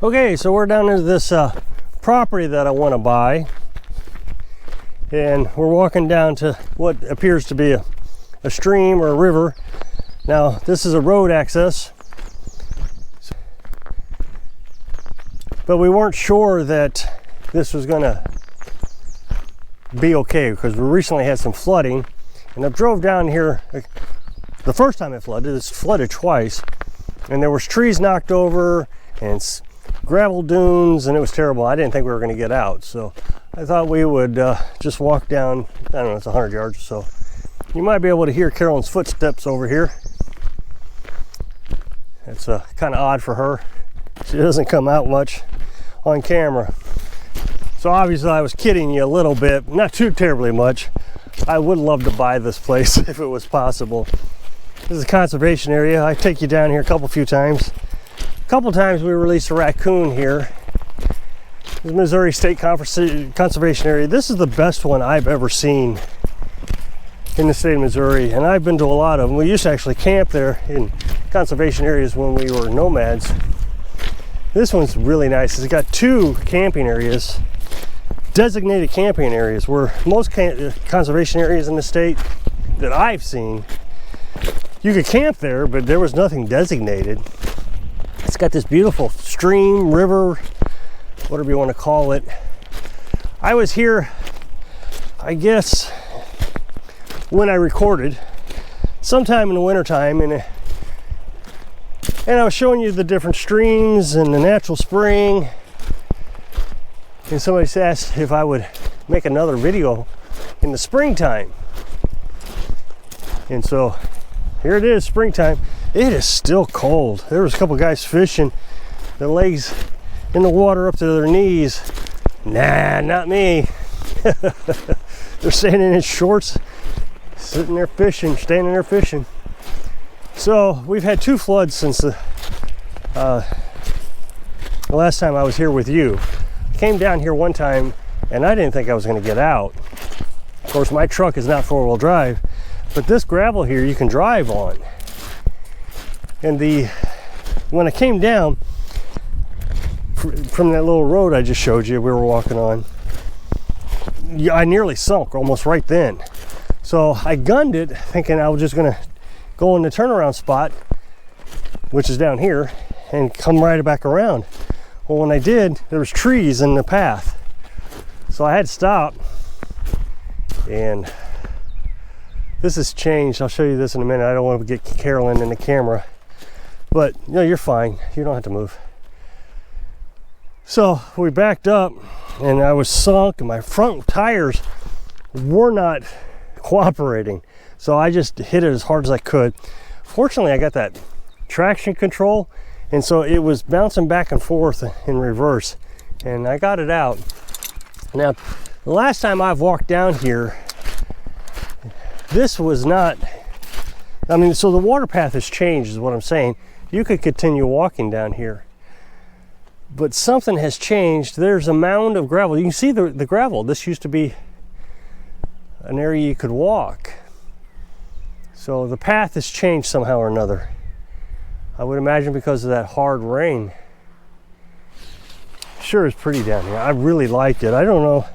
Okay, so we're down into this property that I want to buy, and we're walking down to what appears to be a stream or a river. Now, this is a road access, but we weren't sure that this was going to be okay because we recently had some flooding, and I drove down here. The first time it flooded, it's flooded twice, and there was trees knocked over and gravel dunes, and it was terrible. I didn't think we were going to get out, so I thought we would just walk down. I don't know, it's 100 yards or so. You might be able to hear Carolyn's footsteps over here. It's kind of odd for her. She doesn't come out much on camera. So obviously I was kidding you a little bit, not too terribly much. I would love to buy this place if it was possible. This is a conservation area. I take you down here a few times. A couple times we released a raccoon here. This is Missouri State Conservation Area. This is the best one I've ever seen in the state of Missouri, and I've been to a lot of them. We used to actually camp there in conservation areas when we were nomads. This one's really nice. It's got two camping areas, designated camping areas, where most conservation areas in the state that I've seen, you could camp there, but there was nothing designated. It's got this beautiful stream, river, whatever you want to call it. I was here, I guess, when I recorded, sometime in the wintertime, and I was showing you the different streams and the natural spring. And somebody asked if I would make another video in the springtime. And so here it is, springtime. It is still cold. There was a couple guys fishing, their legs in the water up to their knees. Nah, not me. They're standing in shorts, sitting there fishing, standing there fishing. So we've had two floods since the last time I was here with you. I came down here one time and I didn't think I was going to get out. Of course, my truck is not four-wheel drive, but this gravel here you can drive on. And when I came down from that little road I just showed you we were walking on, I nearly sunk almost right then. So I gunned it thinking I was just going to go in the turnaround spot, which is down here, and come right back around. Well, when I did, there was trees in the path, so I had to stop. And this has changed. I'll show you this in a minute. I don't want to get Carolyn in the camera, but no, you're fine. You don't have to move. So we backed up, and I was sunk, and my front tires were not cooperating. So I just hit it as hard as I could. Fortunately, I got that traction control, and so it was bouncing back and forth in reverse, and I got it out. Now, the last time I've walked down here, this was not, so the water path has changed is what I'm saying. You could continue walking down here, but something has changed. There's a mound of gravel. You can see the gravel. This used to be an area you could walk. So the path has changed somehow or another. I would imagine because of that hard rain. Sure is pretty down here. I really liked it. I don't know.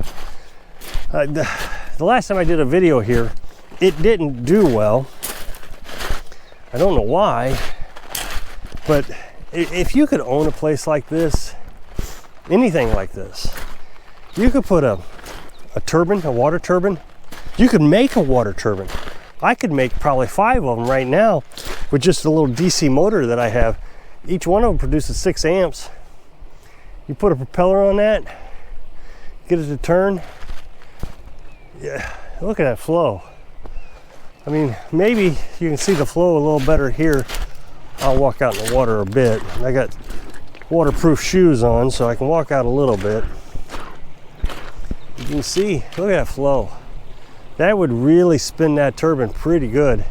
The last time I did a video here, it didn't do well. I don't know why, but if you could own a place like this, anything like this, you could put a turbine, a water turbine. You could make a water turbine. I could make probably 5 of them right now with just a little DC motor that I have. Each one of them produces 6 amps. You put a propeller on that, get it to turn. Yeah, look at that flow. I mean, maybe you can see the flow a little better here. I'll walk out in the water a bit. I got waterproof shoes on, so I can walk out a little bit. You can see, look at that flow. That would really spin that turbine pretty good.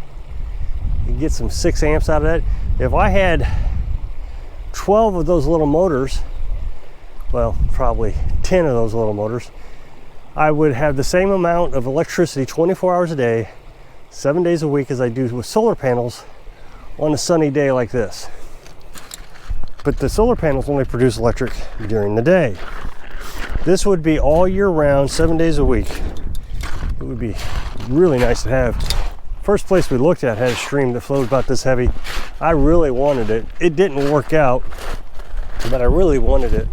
You get some 6 amps out of that. If I had 12 of those little motors, well, probably 10 of those little motors, I would have the same amount of electricity 24 hours a day, 7 days a week as I do with solar panels on a sunny day like this. but the solar panels only produce electric during the day. This would be all year round, 7 days a week. It would be really nice to have. First place we looked at had a stream that flowed about this heavy. I really wanted it. It didn't work out, but I really wanted it.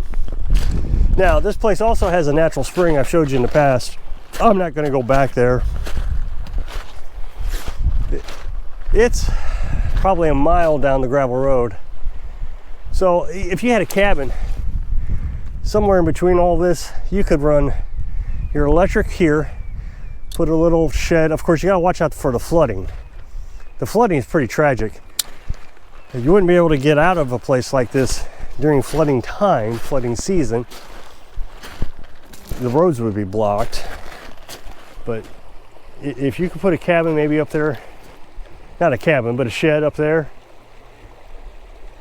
Now, this place also has a natural spring I've showed you in the past. I'm not going to go back there. It's probably a mile down the gravel road. So if you had a cabin somewhere in between all this, you could run your electric here, put a little shed. Of course, you got to watch out for the flooding. The flooding is pretty tragic. You wouldn't be able to get out of a place like this during flooding time, flooding season. The roads would be blocked. But if you could put a cabin maybe up there, not a cabin, but a shed up there,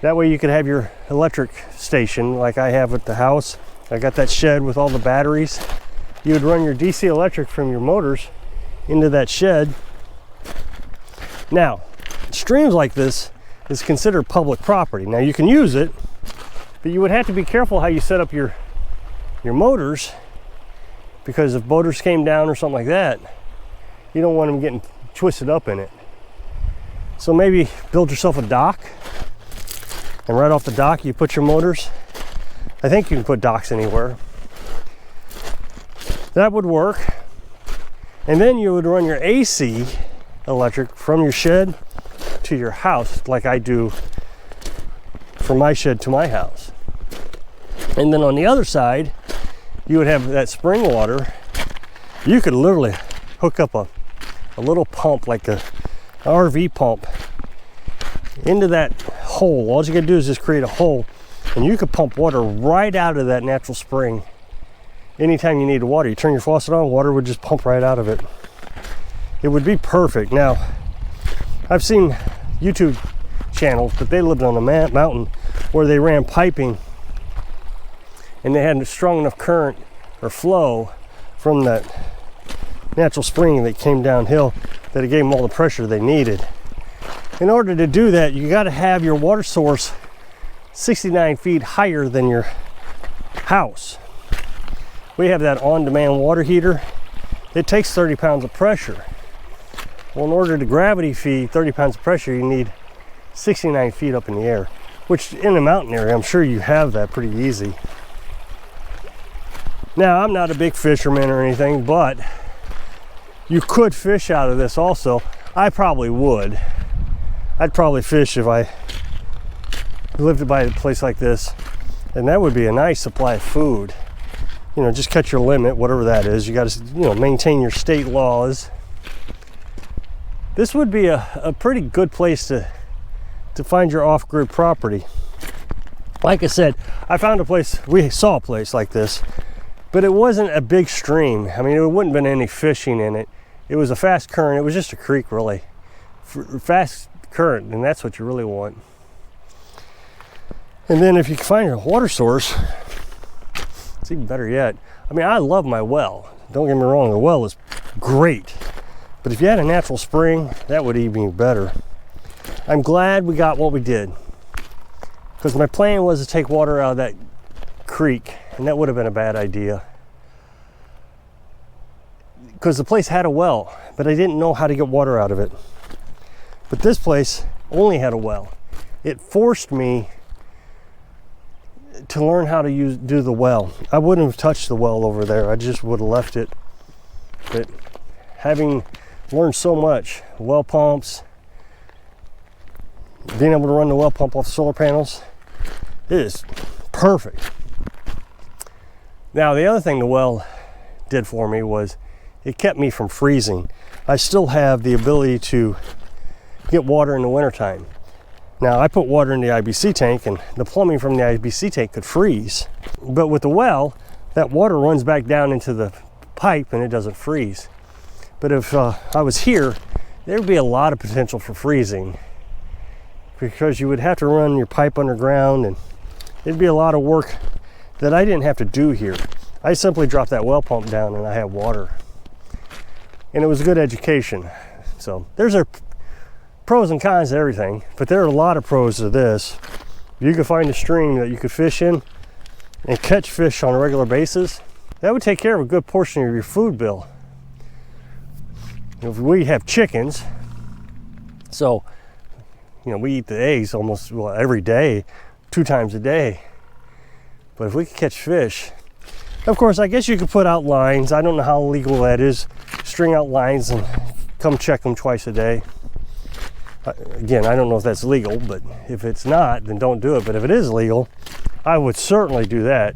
that way you could have your electric station like I have at the house. I got that shed with all the batteries. You would run your DC electric from your motors into that shed. Now, streams like this is considered public property. Now you can use it, but you would have to be careful how you set up your motors, because if motors came down or something like that, you don't want them getting twisted up in it. So maybe build yourself a dock, and right off the dock you put your motors. I think you can put docks anywhere. That would work. And then you would run your AC electric from your shed to your house, like I do from my shed to my house. And then on the other side, you would have that spring water. You could literally hook up a little pump, like a RV pump, into that hole. All you gotta do is just create a hole, and you could pump water right out of that natural spring. Anytime you need water, you turn your faucet on, water would just pump right out of it. It would be perfect. Now, I've seen YouTube channels, but they lived on a mountain where they ran piping, and they had a strong enough current or flow from that natural spring that came downhill that it gave them all the pressure they needed. In order to do that, you got to have your water source 69 feet higher than your house. We have that on-demand water heater. It takes 30 pounds of pressure. Well, in order to gravity feed 30 pounds of pressure, you need 69 feet up in the air, which in a mountain area, I'm sure you have that pretty easy. Now, I'm not a big fisherman or anything, but you could fish out of this also. I probably would. I'd probably fish if I lived by a place like this, and that would be a nice supply of food. You know, just catch your limit, whatever that is. You got to, maintain your state laws. This would be a pretty good place to find your off-grid property. Like I said, I found a place, we saw a place like this, but it wasn't a big stream. I mean, it wouldn't have been any fishing in it. It was a fast current. It was just a creek, really. Fast current, and that's what you really want. And then if you can find your water source, it's even better yet. I mean, I love my well. Don't get me wrong, the well is great. But if you had a natural spring, that would even be better. I'm glad we got what we did, because my plan was to take water out of that creek, and that would have been a bad idea. Because the place had a well, but I didn't know how to get water out of it. But this place only had a well. It forced me to learn how to do the well. I wouldn't have touched the well over there. I just would have left it. But having learned so much, well pumps, being able to run the well pump off solar panels, it is perfect. Now, the other thing the well did for me was it kept me from freezing. I still have the ability to get water in the wintertime. Now, I put water in the IBC tank, and the plumbing from the IBC tank could freeze. But with the well, that water runs back down into the pipe and it doesn't freeze. But if I was here, there would be a lot of potential for freezing, because you would have to run your pipe underground, and it'd be a lot of work that I didn't have to do here. I simply dropped that well pump down and I had water. And it was a good education. So there's pros and cons to everything, but there are a lot of pros to this. you could find a stream that you could fish in and catch fish on a regular basis, that would take care of a good portion of your food bill. If we have chickens, so we eat the eggs almost every day, 2 times a day. But if we could catch fish, of course, I guess you could put out lines. I don't know how legal that is. String out lines and come check them twice a day. Again, I don't know if that's legal, but if it's not, then don't do it. But if it is legal, I would certainly do that.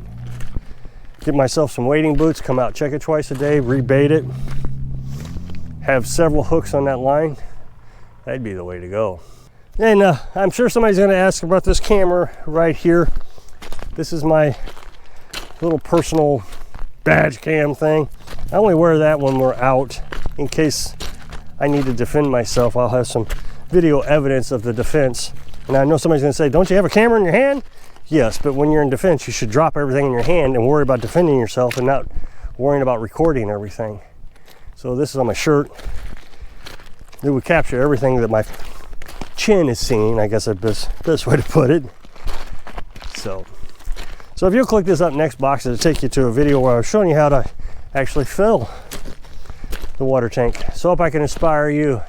Get myself some wading boots, come out, check it twice a day, rebait it, have several hooks on that line. That'd be the way to go. And I'm sure somebody's going to ask about this camera right here. This is my little personal badge cam thing. I only wear that when we're out in case I need to defend myself. I'll have some video evidence of the defense. And I know somebody's going to say, don't you have a camera in your hand? Yes, but when you're in defense, you should drop everything in your hand and worry about defending yourself and not worrying about recording everything. So this is on my shirt. It would capture everything that my chin is seeing, I guess that's the best way to put it. So if you'll click this up next box, it'll take you to a video where I was showing you how to actually fill the water tank. So I hope I can inspire you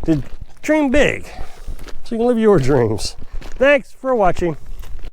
to dream big so you can live your dreams. Thanks for watching.